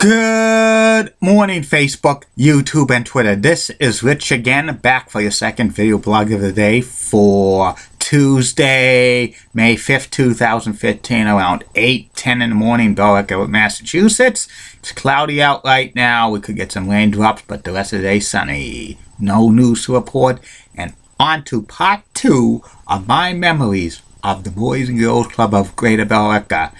Good morning, Facebook, YouTube, and Twitter. This is Rich again, back for your second video blog of the day for Tuesday, May 5th, 2015, around 8:10 in the morning, Billerica, Massachusetts. It's cloudy out right now. We could get some raindrops, but the rest of the day sunny. No news to report. And on to part 2 of my memories of the Boys and Girls Club of Greater Billerica.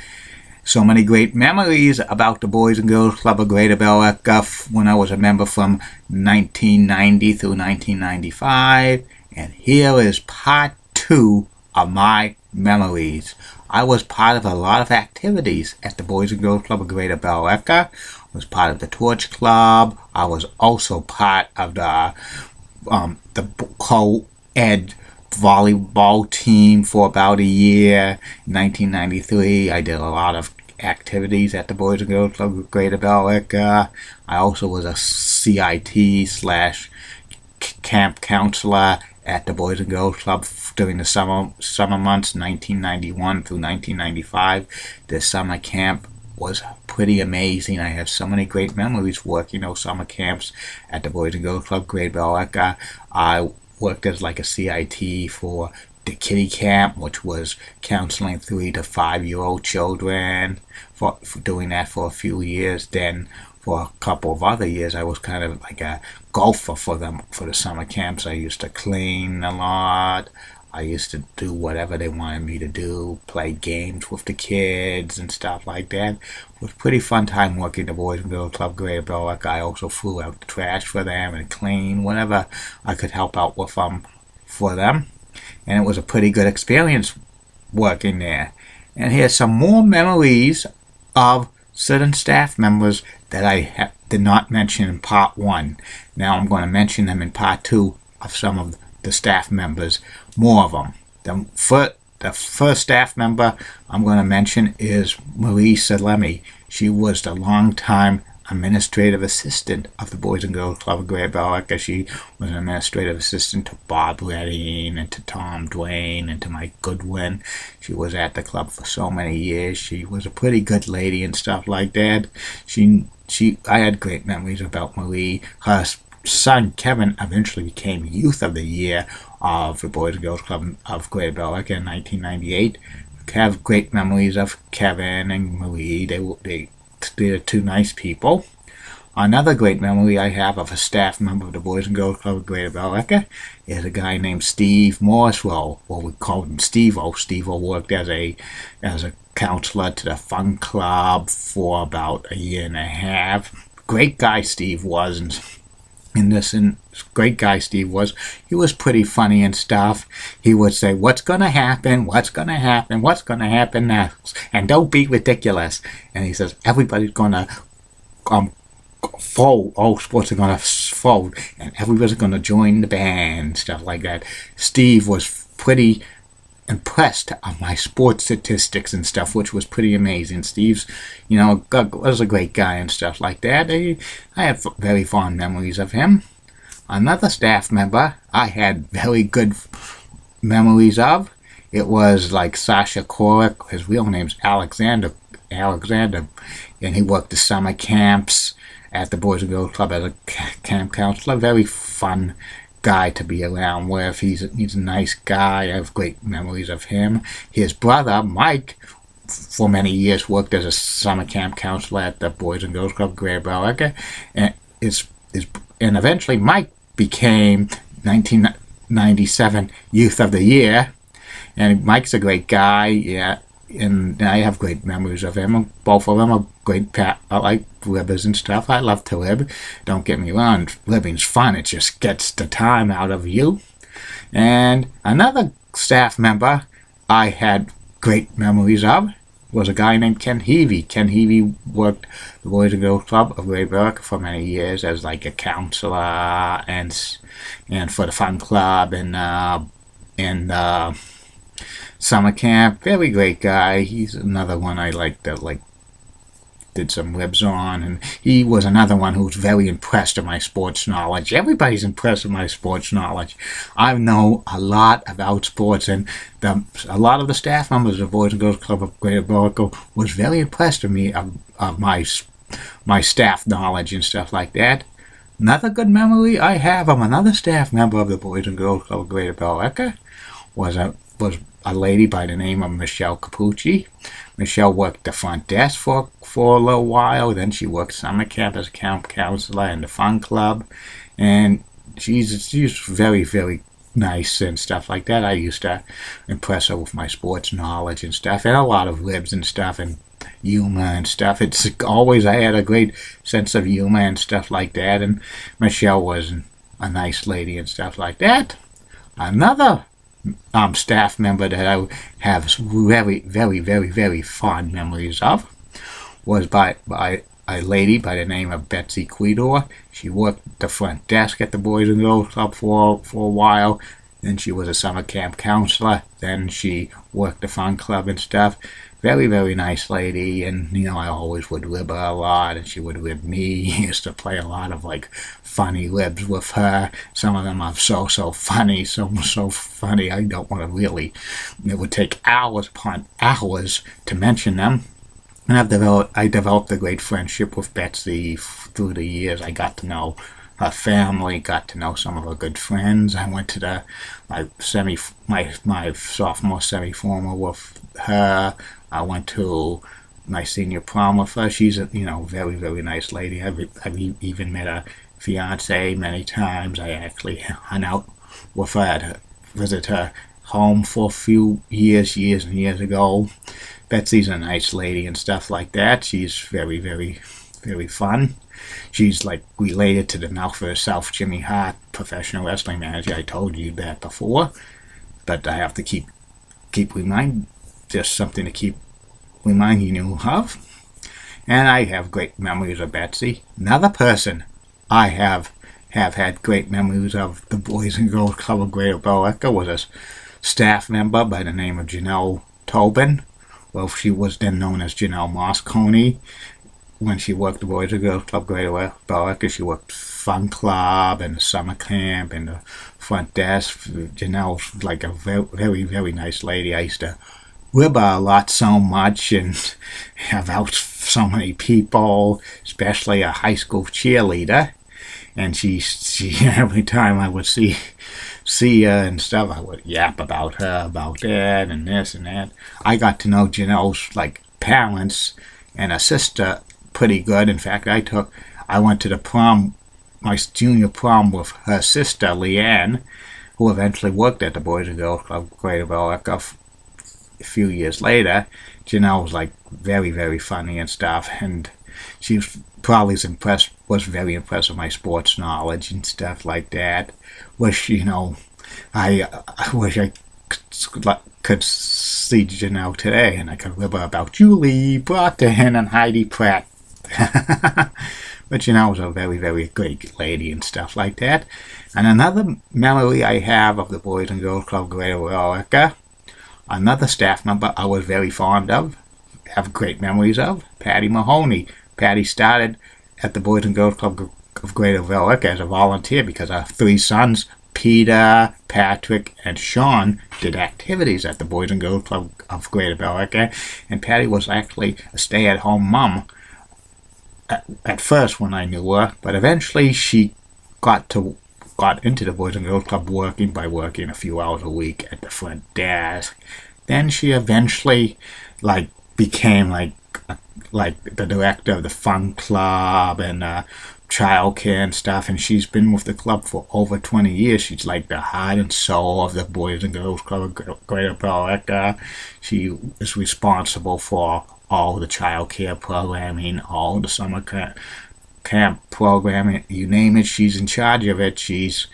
So many great memories about the Boys and Girls Club of Greater Billerica when I was a member from 1990 through 1995. And here is part 2 of my memories. I was part of a lot of activities at the Boys and Girls Club of Greater Billerica. I was part of the Torch Club. I was also part of the co-ed volleyball team for about a year. In 1993, I did a lot of activities at the Boys and Girls Club of Greater Billerica. I also was a CIT/camp counselor at the Boys and Girls Club during the summer months, 1991 through 1995. The summer camp was pretty amazing. I have so many great memories working those summer camps at the Boys and Girls Club of Greater Billerica. I worked as like a CIT for the kiddie camp, which was counseling 3 to 5-year-old children, for doing that for a few years. Then for a couple of other years, I was kind of like a golfer for them for the summer camps. I used to clean a lot. I used to do whatever they wanted me to do, play games with the kids and stuff like that. It was a pretty fun time working the Boys and Girls Club Greater Billerica. I also threw out the trash for them and cleaned whatever I could help out with for them. And it was a pretty good experience working there. And here's some more memories of certain staff members that I did not mention in part 1. Now I'm going to mention them in part 2 of some of the staff members, more of them. The first staff member I'm going to mention is Marie Salemi. She was the longtime administrative assistant of the Boys and Girls Club of Greater Billerica. She was an administrative assistant to Bob Redding and to Tom Dwayne and to Mike Goodwin. She was at the club for so many years. She was a pretty good lady and stuff like that. I had great memories about Marie. Her son Kevin eventually became Youth of the Year of the Boys and Girls Club of Greater Billerica in 1998. I have great memories of Kevin and Marie. They're two nice people. Another great memory I have of a staff member of the Boys and Girls Club of Greater Billerica is a guy named Steve Morswell. Well, we called him Steve-O. Steve-O worked as a counselor to the fun club for about a year and a half. Great guy Steve was, great guy Steve was. He was pretty funny and stuff. He would say, "What's gonna happen? What's gonna happen? What's gonna happen next? And don't be ridiculous." And he says, "Everybody's gonna fold. All sports are gonna fold, and everybody's gonna join the band," stuff like that. Steve was pretty impressed of my sports statistics and stuff, which was pretty amazing. Steve's, was a great guy and stuff like that. I have very fond memories of him. Another staff member I had very good memories of, it was like Sasha Korek. His real name's Alexander, and he worked the summer camps at the Boys and Girls Club as a camp counselor. Very fun guy to be around with. He's a nice guy. I have great memories of him. His brother Mike, for many years, worked as a summer camp counselor at the Boys and Girls Club Greater Billerica, and eventually Mike became 1997 Youth of the Year. And Mike's a great guy, yeah. And I have great memories of him. Both of them are great. I like ribbers and stuff. I love to rib. Don't get me wrong, ribbing's fun. It just gets the time out of you. And another staff member I had great memories of was a guy named Ken Heavey. Ken Heavey worked the Boys and Girls Club of Greater Billerica for many years as like a counselor and for the fun club and summer camp. Very great guy. He's another one I like that did some ribs on, and he was another one who was very impressed with my sports knowledge. Everybody's impressed with my sports knowledge. I know a lot about sports, and a lot of the staff members of the Boys and Girls Club of Greater Billerica was very impressed with me of my my staff knowledge and stuff like that. Another good memory I have of another staff member of the Boys and Girls Club of Greater Billerica was a lady by the name of Michelle Capucci. Michelle worked the front desk for a little while. Then she worked summer camp as a camp counselor in the fun club, and she's very, very nice and stuff like that. I used to impress her with my sports knowledge and stuff, and a lot of libs and stuff, and humor and stuff. It's always, I had a great sense of humor and stuff like that, and Michelle was a nice lady and stuff like that. Another staff member that I have very, very, very, very fond memories of was by a lady by the name of Betsy Quidor. She worked the front desk at the Boys and Girls Club for a while. Then she was a summer camp counselor. Then she worked the fun club and stuff. Very, very nice lady, and I always would rib her a lot, and she would rib me. I used to play a lot of funny ribs with her. Some of them are so funny, so funny. I don't want to really. It would take hours upon hours to mention them. And I developed a great friendship with Betsy through the years. I got to know her family, got to know some of her good friends. I went to my sophomore semi-formal with her. I went to my senior prom with her. She's a very, very nice lady. I've even met her fiance many times. I actually hung out with her to visit her home for a few years and years ago. Betsy's a nice lady and stuff like that. She's very, very, very fun. She's related to the Melford South Jimmy Hart professional wrestling manager. I told you that before, but I have to keep reminding. Just something to keep reminding you of. And I have great memories of Betsy. Another person I have had great memories of the Boys and Girls Club of Greater Billerica was a staff member by the name of Janelle Tobin. Well, she was then known as Janelle Moscone. When she worked the Boys and Girls Club of Greater Billerica, she worked fun club and the summer camp and the front desk. Janelle's a very, very, very nice lady. I used to rib her a lot so much and have out so many people, especially a high school cheerleader. And she every time I would see her and stuff, I would yap about her, about that and this and that. I got to know Janelle's parents and her sister pretty good. In fact, I went to the prom, my junior prom with her sister Leanne, who eventually worked at the Boys and Girls Club Greater Billerica. A few years later, Janelle was very, very funny and stuff, and she was probably very impressed with my sports knowledge and stuff like that. I wish I could see Janelle today and I could rib her about Julie Broughton and Heidi Pratt. But Janelle was a very, very great lady and stuff like that. And another memory I have of the Boys and Girls Club Greater Billerica, another staff member I was very fond of, have great memories of, Patty Mahoney. Patty started at the Boys and Girls Club of Greater Billerica as a volunteer because our three sons, Peter, Patrick, and Sean, did activities at the Boys and Girls Club of Greater Billerica. And Patty was actually a stay-at-home mom at first when I knew her, but eventually she got into the Boys and Girls Club working a few hours a week at the front desk. Then she eventually became the director of the fun club and child care and stuff, and she's been with the club for over 20 years. She's the heart and soul of the Boys and Girls Club of Greater Billerica. She is responsible for all the child care programming, all the summer camp programming, you name it, she's in charge of it. She's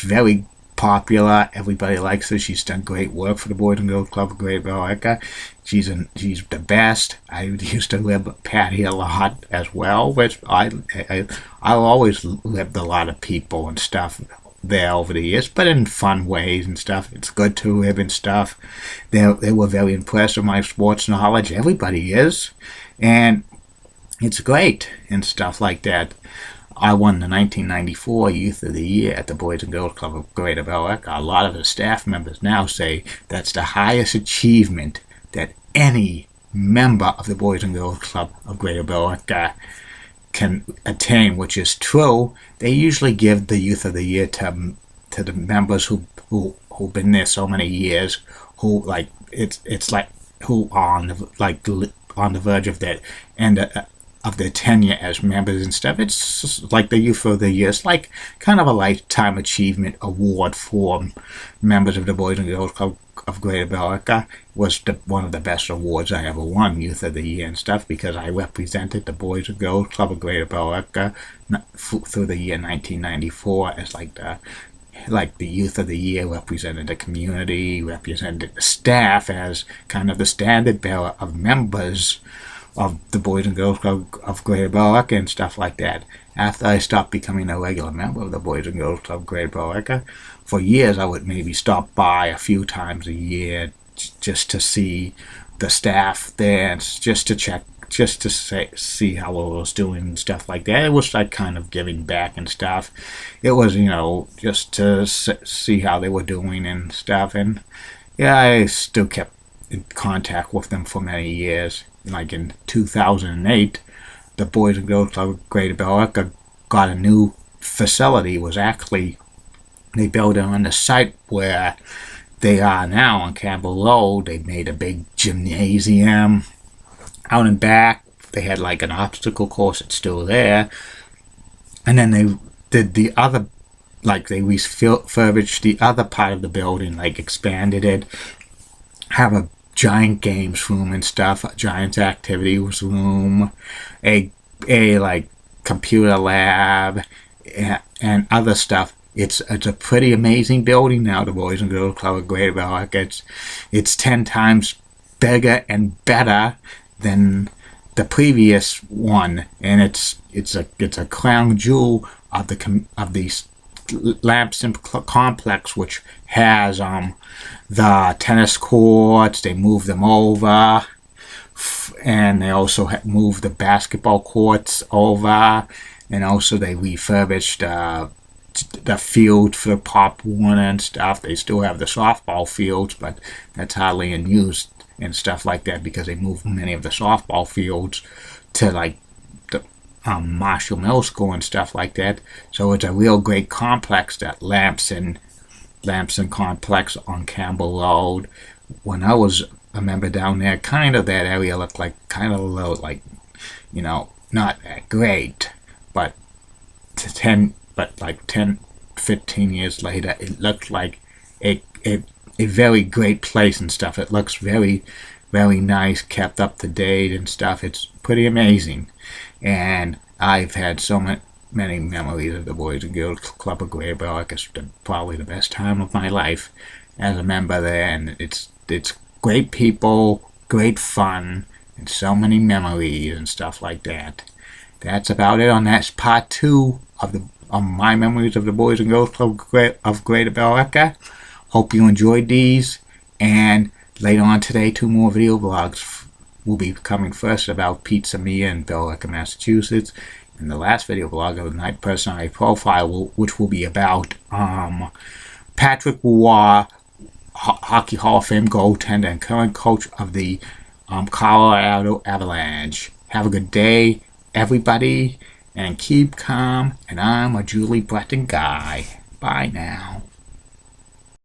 very popular. Everybody likes her. She's done great work for the Boys and Girls Club of Greater Billerica. She's the best. I used to rib Patty a lot as well, which I always ribbed a lot of people and stuff there over the years, but in fun ways and stuff. It's good to rib and stuff. They were very impressed with my sports knowledge. Everybody is, and it's great and stuff like that. I won the 1994 Youth of the Year at the Boys and Girls Club of Greater Billerica. A lot of the staff members now say that's the highest achievement that any member of the Boys and Girls Club of Greater Billerica can attain, which is true. They usually give the Youth of the Year to the members who've been there so many years, who like it's like who are on the verge of their end of their tenure as members and stuff. It's like the Youth of the Year. It's like kind of a lifetime achievement award for members of the Boys and Girls Club of Greater Billerica. Was one of the best awards I ever won, Youth of the Year and stuff, because I represented the Boys and Girls Club of Greater Billerica through the year 1994 as like the Youth of the Year, represented the community, represented the staff as kind of the standard bearer of members of the Boys and Girls Club of Greater Billerica and stuff like that. After I stopped becoming a regular member of the Boys and Girls Club of Greater Billerica, for years I would maybe stop by a few times a year just to see the staff there and just to check, just to see how I was doing and stuff like that. It was like kind of giving back and stuff. It was, just to see how they were doing and stuff. And yeah, I still kept in contact with them for many years. Like in 2008, the Boys and Girls Club of Greater Billerica got a new facility. It was actually, they built it on the site where they are now on Campbell Road. They made a big gymnasium out and back. They had like an obstacle course. It's still there. And then they did the other, like they refurbished the other part of the building, like expanded it, have a giant games room and stuff, a giant activities room, a like computer lab, and other stuff. It's a pretty amazing building now, the Boys and Girls Club of Greater Billerica. It's 10 times bigger and better than the previous one, and it's a crown jewel of the Lampson complex, which has the tennis courts. They moved them over, and they also moved the basketball courts over, and also they refurbished the field for Pop Warner and stuff. They still have the softball fields, but that's hardly in use and stuff like that, because they moved many of the softball fields to like the Marshall Middle School and stuff like that. So it's a real great complex, that Lampson complex on Campbell Road. When I was a member down there, kind of that area looked like kind of low, like, not that great, but 10, 15 years later, it looked like a very great place and stuff. It looks very, very nice, kept up to date and stuff. It's pretty amazing. And I've had so many memories of the Boys and Girls Club of Greater Billerica. It's probably the best time of my life as a member there. And it's great people, great fun, and so many memories and stuff like that. That's about it on that part 2 of my memories of the Boys and Girls Club of Greater Billerica. Hope you enjoyed these, and later on today 2 more video vlogs will be coming. First about Pizza Mia in Billerica, Massachusetts, and the last video vlog of the night personality profile, which will be about Patrick Roy, Hockey Hall of Fame goaltender and current coach of the Colorado Avalanche. Have a good day, everybody, and keep calm. And I'm a Julie Breton guy. Bye now.